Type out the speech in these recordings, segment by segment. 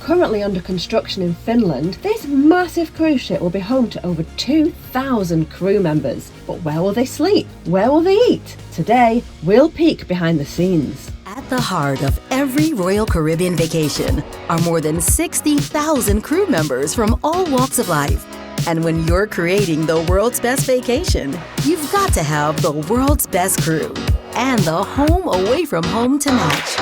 currently under construction in Finland, this massive cruise ship will be home to over 2,000 crew members. But where will they sleep? Where will they eat? Today, we'll peek behind the scenes. At the heart of every Royal Caribbean vacation are more than 60,000 crew members from all walks of life. And when you're creating the world's best vacation, you've got to have the world's best crew and the home away from home to match.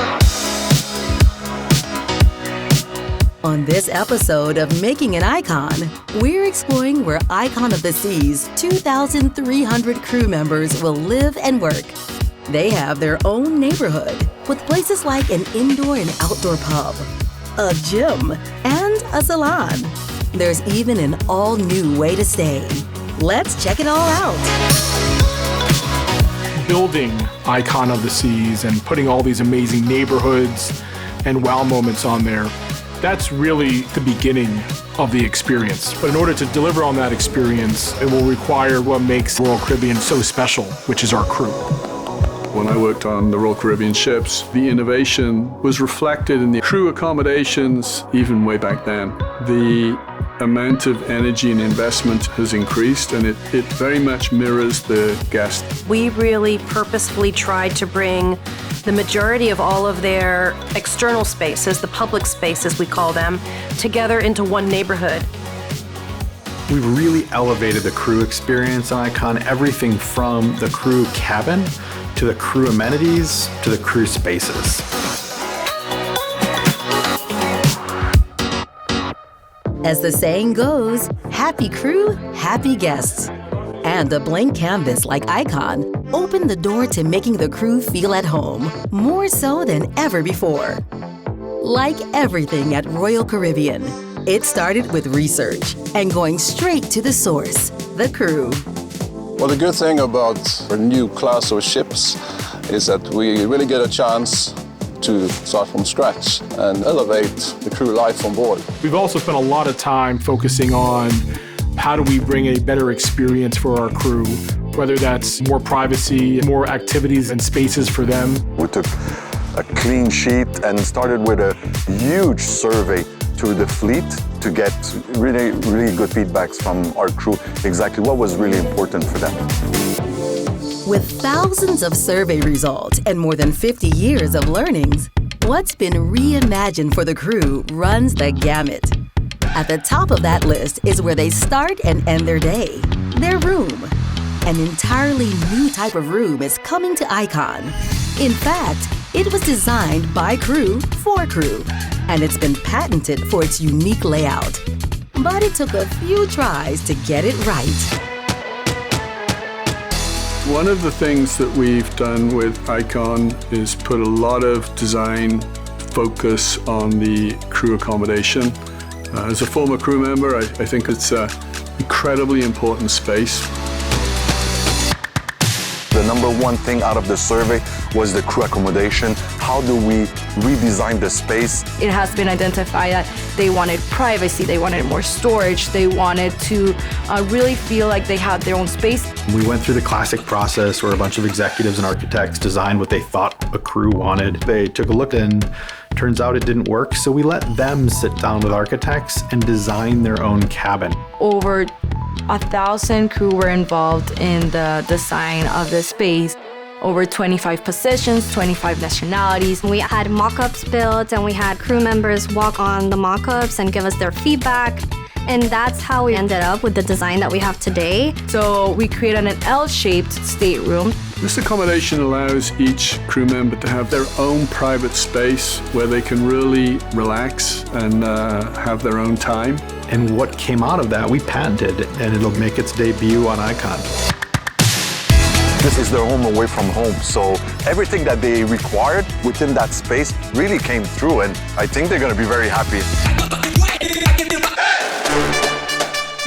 On this episode of Making an Icon, we're exploring where Icon of the Seas' 2,300 crew members will live and work. They have their own neighborhood with places like an indoor and outdoor pub, a gym, and a salon. There's even an all-new way to stay. Let's check it all out. Building Icon of the Seas and putting all these amazing neighborhoods and wow moments on there, that's really the beginning of the experience. But in order to deliver on that experience, it will require what makes Royal Caribbean so special, which is our crew. When I worked on the Royal Caribbean ships, the innovation was reflected in the crew accommodations even way back then. The amount of energy and investment has increased, and it very much mirrors the guest. We really purposefully tried to bring the majority of all of their external spaces, the public spaces we call them, together into one neighborhood. We've really elevated the crew experience on Icon, everything from the crew cabin to the crew amenities to the crew spaces. As the saying goes, happy crew, happy guests. And a blank canvas like Icon opened the door to making the crew feel at home, more so than ever before. Like everything at Royal Caribbean, it started with research and going straight to the source, the crew. Well, the good thing about our new class of ships is that we really get a chance to start from scratch and elevate the crew life on board. We've also spent a lot of time focusing on how do we bring a better experience for our crew, whether that's more privacy, more activities and spaces for them. We took a clean sheet and started with a huge survey to the fleet to get really good feedbacks from our crew, exactly what was really important for them. With thousands of survey results and more than 50 years of learnings, what's been reimagined for the crew runs the gamut. At the top of that list is where they start and end their day, their room. An entirely new type of room is coming to Icon. In fact, it was designed by crew for crew, and it's been patented for its unique layout. But it took a few tries to get it right. One of the things that we've done with Icon is put a lot of design focus on the crew accommodation. As a former crew member, I think it's an incredibly important space. The number one thing out of the survey was the crew accommodation. How do we redesign the space? It has been identified that they wanted privacy, they wanted more storage, they wanted to really feel like they had their own space. We went through the classic process where a bunch of executives and architects designed what they thought a crew wanted. They took a look and turns out it didn't work, so we let them sit down with architects and design their own cabin. Over 1,000 crew were involved in the design of the space. Over 25 positions, 25 nationalities. We had mock-ups built and we had crew members walk on the mock-ups and give us their feedback. And that's how we ended up with the design that we have today. So we created an L-shaped stateroom. This accommodation allows each crew member to have their own private space where they can really relax and have their own time. And what came out of that, we patented, and it'll make its debut on Icon. This is their home away from home, so everything that they required within that space really came through, and I think they're going to be very happy.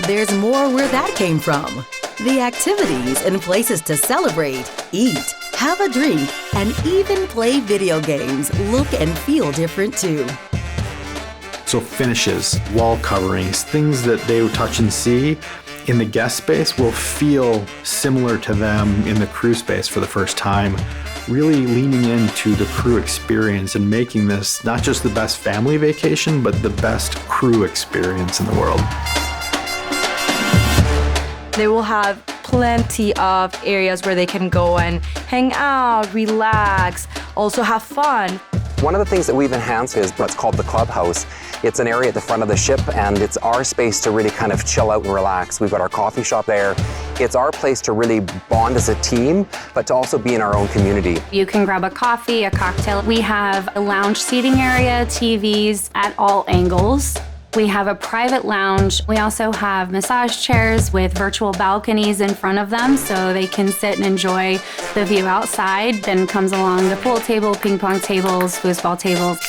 There's more where that came from. The activities and places to celebrate, eat, have a drink, and even play video games look and feel different too. So finishes, wall coverings, things that they would touch and see in the guest space will feel similar to them in the crew space for the first time. really leaning into the crew experience and making this not just the best family vacation, but the best crew experience in the world. They will have plenty of areas where they can go and hang out, relax, also have fun. One of the things that we've enhanced is what's called the Clubhouse. It's an area at the front of the ship, and it's our space to really kind of chill out and relax. We've got our coffee shop there. It's our place to really bond as a team, but to also be in our own community. You can grab a coffee, a cocktail. We have a lounge seating area, TVs at all angles. We have a private lounge. We also have massage chairs with virtual balconies in front of them so they can sit and enjoy the view outside. Then comes along the pool table, ping pong tables, foosball tables.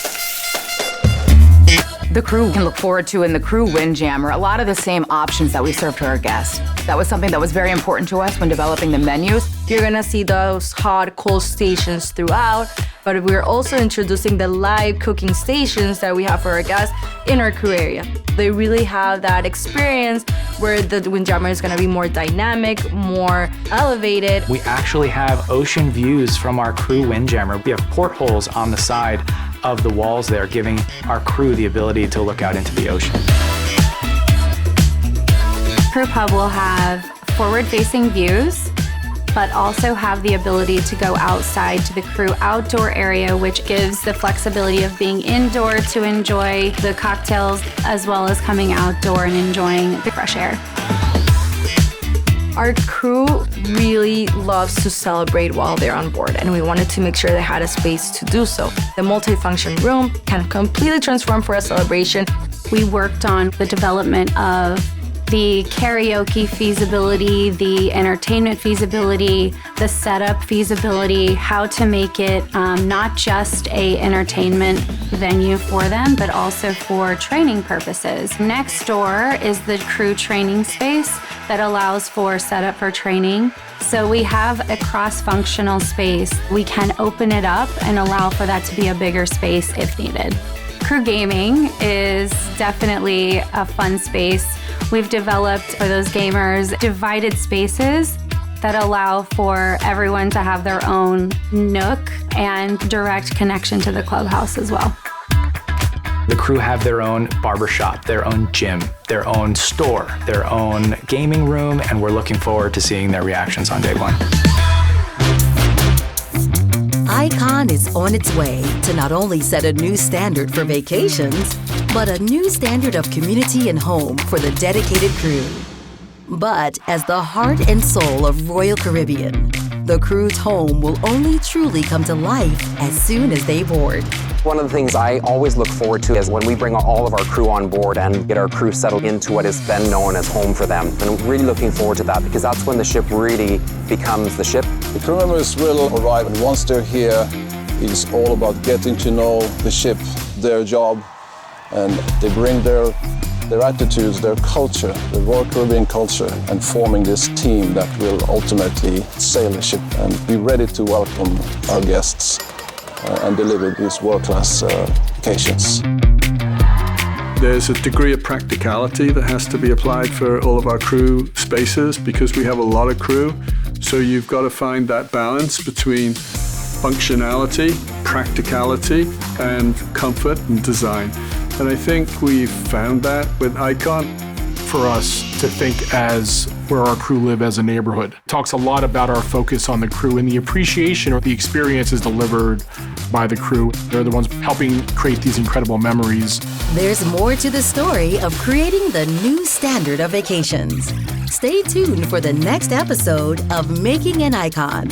The crew can look forward to in the crew Windjammer a lot of the same options that we serve to our guests. That was something that was very important to us when developing the menus. You're gonna see those hot, cold stations throughout, but we're also introducing the live cooking stations that we have for our guests in our crew area. They really have that experience where the Windjammer is gonna be more dynamic, more elevated. We actually have ocean views from our crew Windjammer. We have portholes on the side of the walls there, giving our crew the ability to look out into the ocean. Crew Pub will have forward-facing views, but also have the ability to go outside to the crew outdoor area, which gives the flexibility of being indoor to enjoy the cocktails, as well as coming outdoor and enjoying the fresh air. Our crew really loves to celebrate while they're on board, and we wanted to make sure they had a space to do so. The MultiFunction Room can completely transform for a celebration. We worked on the development of the karaoke feasibility, the entertainment feasibility, the setup feasibility, how to make it not just a entertainment venue for them, but also for training purposes. Next door is the crew training space that allows for setup for training. So we have a cross-functional space. We can open it up and allow for that to be a bigger space if needed. Crew gaming is definitely a fun space. We've developed for those gamers divided spaces that allow for everyone to have their own nook and direct connection to the clubhouse as well. The crew have their own barbershop, their own gym, their own store, their own gaming room, and we're looking forward to seeing their reactions on day one. Icon is on its way to not only set a new standard for vacations, but a new standard of community and home for the dedicated crew. But as the heart and soul of Royal Caribbean, the crew's home will only truly come to life as soon as they board. One of the things I always look forward to is when we bring all of our crew on board and get our crew settled into what is then known as home for them. And I'm really looking forward to that because that's when the ship really becomes the ship. The crew members will arrive, and once they're here, it's all about getting to know the ship, their job, and they bring their attitudes, their culture, the Royal Caribbean culture, and forming this team that will ultimately sail the ship and be ready to welcome our guests and deliver these world-class vacations. There's a degree of practicality that has to be applied for all of our crew spaces because we have a lot of crew. So you've got to find that balance between functionality, practicality, and comfort and design. And I think we've found that with Icon. For us to think as where our crew live as a neighborhood. Talks a lot about our focus on the crew and the appreciation or the experiences delivered by the crew. They're the ones helping create these incredible memories. There's more to the story of creating the new standard of vacations. Stay tuned for the next episode of Making an Icon,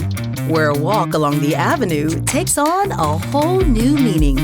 where a walk along the avenue takes on a whole new meaning.